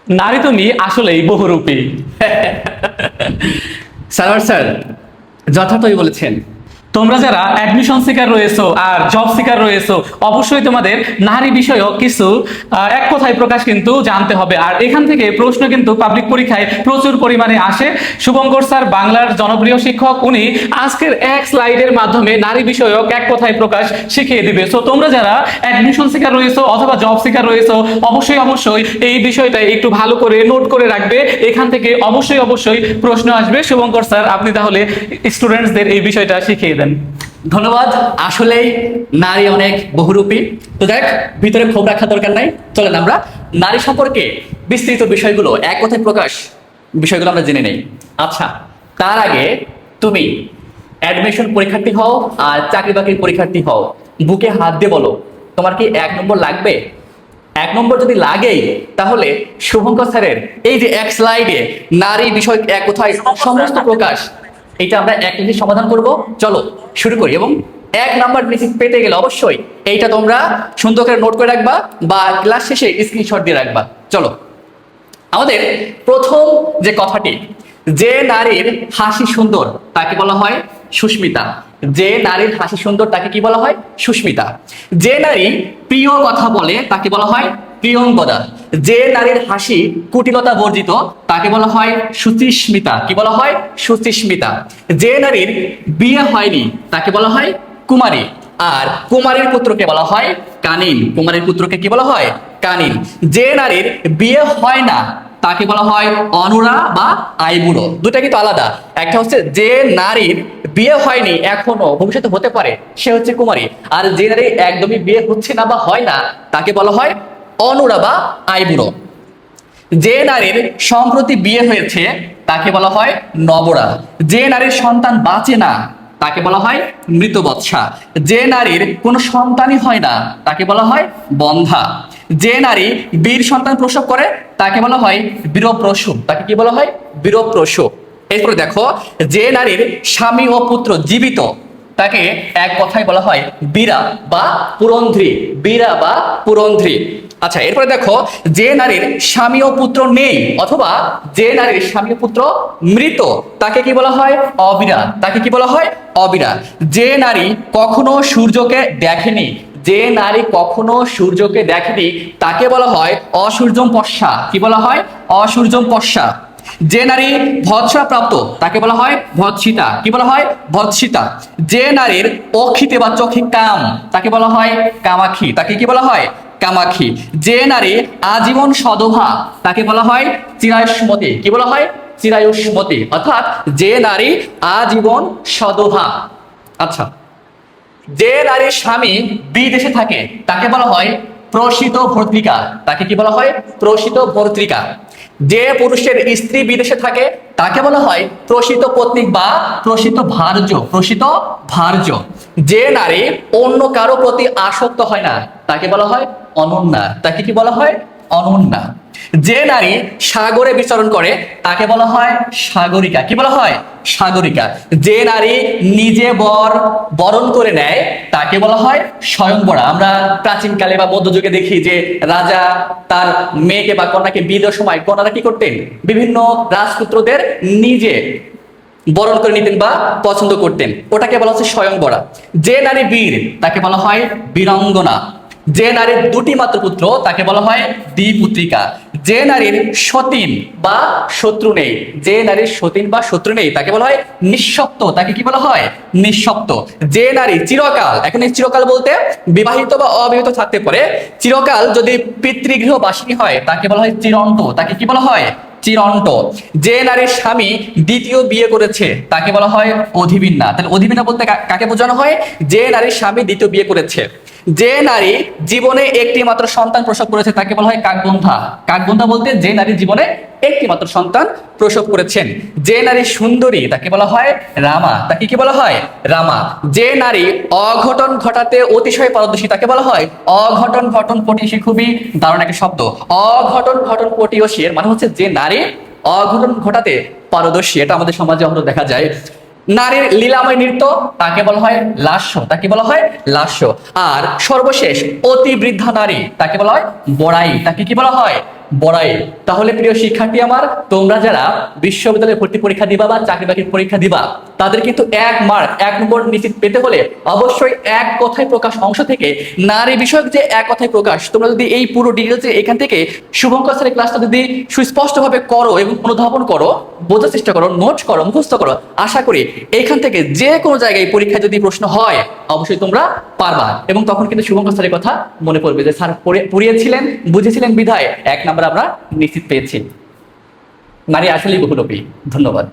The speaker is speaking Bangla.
নারী তুমি আসলেই বহুরূপী। সারোয়ার স্যার যথার্থই বলেছেন। তোমরা যারা অ্যাডমিশন সিকার রয়েছো আর জব সিকার রয়েছো, অবশ্যই তোমাদের নারী বিষয়ক কিছু এক কথায় প্রকাশ কিন্তু জানতে হবে। আর এখান থেকে প্রশ্ন কিন্তু পাবলিক পরীক্ষায় প্রচুর পরিমাণে আসে। শুভঙ্কর স্যার বাংলার জনপ্রিয় শিক্ষক, উনি আজকের এক স্লাইডের মাধ্যমে নারী বিষয়ক এক কথায় প্রকাশ শিখিয়ে দিবে। সো তোমরা যারা অ্যাডমিশন সিকার রয়েছো অথবা জব সিকার রয়েছো, অবশ্যই অবশ্যই এই বিষয়টা একটু ভালো করে নোট করে রাখবে। এখান থেকে অবশ্যই অবশ্যই প্রশ্ন আসবে। শুভঙ্কর স্যার, আপনি তাহলে স্টুডেন্টসদের এই বিষয়টা শিখিয়ে দেন। ধন্যবাদ। আসলেই নারী অনেক বহুরূপী। তো দেখ, ভিতরে ক্ষোভ রাখা দরকার নাই, চলেন আমরা নারী সম্পর্কে বিস্তৃত বিষয়গুলো এক কথায় প্রকাশ বিষয়গুলো আমরা জেনে নেই। আচ্ছা, তার আগে তুমি অ্যাডমিশন পরীক্ষার্থী হও আর চাকরি বাকরির পরীক্ষার্থী হও, বুকে হাত দিয়ে বলো তোমার কি 1 নম্বর লাগবে? 1 নম্বর যদি লাগেই, তাহলে শুভঙ্কর স্যারের এই যে এক স্লাইডে নারী বিষয় এক কথায় সমস্ত প্রকাশ, এটা আমরা এক মিনিটে সমাধান করব। চলো শুরু করি। এবং 1 নাম্বার বেসিক পেতে গেলে অবশ্যই এইটা তোমরা সুন্দর করে নোট করে রাখবা বা ক্লাস শেষে স্ক্রিনশট দিয়ে রাখবা। চলো, আমাদের প্রথম যে কথাটি, যে নারীর হাসি সুন্দর তাকে বলা হয় সুস্মিতা। যে নারীর হাসি সুন্দর তাকে কি বলা হয়? সুস্মিতা। যে নারী প্রিয় কথা বলে তাকে বলা হয় প্রিয়ঙ্গদা। যে নারীর হাসি কুটিলতা বর্জিত তাকে বলা হয় সুচিস্মিতা। কি বলা হয়? সুচিস্মিতা। যে নারীর বিয়ে হয়নি তাকে বলা হয় কুমারী। আর কুমারীর পুত্রকে বলা হয় কানিন। কুমারীর পুত্রকে কি বলা হয়? কানিন। যে নারীর বিয়ে হয় না তাকে বলা হয় অনুরা বা আইবুড়ো। দুটা কিন্তু আলাদা। একটা হচ্ছে যে নারীর বিয়ে হয়নি, এখনো ভবিষ্যতে হতে পারে, সে হচ্ছে কুমারী। আর যে নারীর একদমই বিয়ে হচ্ছে না বা হয় না তাকে বলা হয় অনুরা বা আইবুড়ো। যে নারীর সম্প্রতি বিয়ে হয়েছে তাকে বলা হয় নবরা। যে নারীর সন্তান বাঁচে না তাকে বলা হয় মৃতবৎসা। যে নারীর কোনো সন্তানই হয় না তাকে বলা হয় বন্ধা। যে নারী বীর সন্তান প্রসব করে তাকে বলা হয় বীরপ্রসব। তাকে কি বলা হয়? বীরপ্রসব। এরপরে দেখো, যে নারীর স্বামী ও পুত্র জীবিত তাকে এক কথায় বলা হয় বীরা বা পুরন্ধ্রী। বীরা বা পুরন্ধ্রী। আচ্ছা, এরপরে দেখো, যে নারীর স্বামী ও পুত্র নেই অথবা যে নারীর স্বামী ও পুত্র মৃত তাকে কি বলা হয়? অবীরা। তাকে কি বলা হয়? অবীরা। যে নারী কখনো সূর্যকে দেখেনি, যে নারী কখনো সূর্যকে দেখেনি তাকে বলা হয় অসূর্যম পশ্যা। কি বলা হয়? অসূর্যম পশ্যা। যে নারী ভৎসা প্রাপ্ত তাকে বলা হয় ভৎসিতা। কি বলা হয়? ভৎসিতা। যে নারীর অক্ষিতে বা চোখে কাম তাকে বলা হয় কামাক্ষী। তাকে কি বলা হয়? কামাক্ষী। যে নারী আজীবন সদভা তাকে বলা হয় চিরায়ুষ্মতী। কি বলা হয়? চিরায়ুষ্মতী। অর্থাৎ যে নারী আজীবন সদভা। আচ্ছা, যে নারীর স্বামী বিদেশে থাকে তাকে বলা হয় প্রসিত ভর্তৃকা। তাকে কি বলা হয়? প্রসিত ভর্তৃকা। যে পুরুষের স্ত্রী বিদেশে থাকে তাকে বলা হয় প্রসিত পত্নী বা প্রসিত ভার্য। প্রসিত ভার্য। যে নারী অন্য কারো প্রতি আসক্ত হয় না তাকে বলা হয় অনন্যা। তাকে কি বলা হয়? অনন্যা। যে নারী সাগরে বিচরণ করে তাকে বলা হয় সাগরিকা। কি বলা হয়? সাগরিকা। যে নারী নিজে বরণ করে নেয় তাকে বলা হয় স্বয়ংবরা। আমরা প্রাচীনকালে বা মধ্যযুগে দেখি যে রাজা তার মেয়েকে বা কন্যাকে বিয়ে দেওয়ার সময় কন্যারা কি করতেন? বিভিন্ন রাজপুত্রদের নিজে বরণ করে নিতেন বা পছন্দ করতেন। ওটাকে বলা হচ্ছে স্বয়ংবরা। যে নারী বীর তাকে বলা হয় বীরাঙ্গনা। যে নারীর 2টি মাত্র পুত্র তাকে বলা হয় দ্বিপুত্রিকা। যে নারীর সতীন বা শত্রু নেই, যে নারীর সতীন বা শত্রু নেই তাকে বলা হয় নিঃশক্ত। তাকে কি বলা হয়? নিঃশক্ত। যে নারী চিরকাল, এখন এই চিরকাল বলতে বিবাহিত বা অবিবাহিত থাকতে পারে, চিরকাল যদি পিতৃগৃহ বাসিনী হয় তাকে বলা হয় চিরন্ত। তাকে কি বলা হয়? চিরন্ত। যে নারীর স্বামী দ্বিতীয় বিয়ে করেছে তাকে বলা হয় অধিবিন্যা। তাহলে অধিবিন্যা বলতে কাকে বোঝানো হয়? যে নারীর স্বামী দ্বিতীয় বিয়ে করেছে। যে নারী জীবনে একটি মাত্র সন্তান প্রসব করেছে তাকে বলা হয় কাকবন্ধা। কাকবন্ধা বলতে যে নারী জীবনে একটি মাত্র সন্তান প্রসব করেছেন। যে নারী সুন্দরী তাকে বলা হয় রামা। তাকে কি বলা হয়? রামা। যে নারী অঘটন ঘটাতে অতিশয় পারদর্শী তাকে বলা হয় অঘটন ঘটন পটিয়সী। খুবই দারুণ একটা শব্দ, অঘটন ঘটন পটিয়সী। এর মানে হচ্ছে যে নারী অঘটন ঘটাতে পারদর্শী। এটা আমাদের সমাজে আমরা দেখা যায়। নারীর লীলাময় নৃত্য তাকে বলা হয় লাস্য। তাকে বলা হয় লাস্য। আর সর্বশেষ অতি বৃদ্ধা নারী তাকে বলা হয় বড়াই। তাকে কি বলা হয়? বড়াই। তাহলে প্রিয় শিক্ষার্থী আমার, তোমরা যারা বিশ্ববিদ্যালয়ে ভর্তি পরীক্ষা দিবা বা চাকরি বাকরির পরীক্ষা দিবা, তাদের কিন্তু 1 মার্ক 1 নম্বর নিশ্চিত পেতে হলে অবশ্যই এক কথায় প্রকাশ অংশ থেকে নারী বিষয়ক যে এক কথায় প্রকাশ, তোমরা যদি এই পুরো ডিটেলস এখান থেকে শুভঙ্কর স্যারের ক্লাসটা যদি সুস্পষ্টভাবে করো এবং অনুধাবন করো, বোঝার চেষ্টা করো, নোট করো, মুখস্থ করো, আশা করি এইখান থেকে যে কোনো জায়গায় পরীক্ষায় যদি প্রশ্ন হয় অবশ্যই তোমরা পারবা। এবং তখন কিন্তু শুভঙ্কর স্যারের কথা মনে পড়বে যে স্যার পড়িয়েছিলেন, বুঝেছিলেন বিধায় 1 নাম্বার আমরা নিশ্চিত পেয়েছি। নারী আসলেই বহুরূপী। ধন্যবাদ।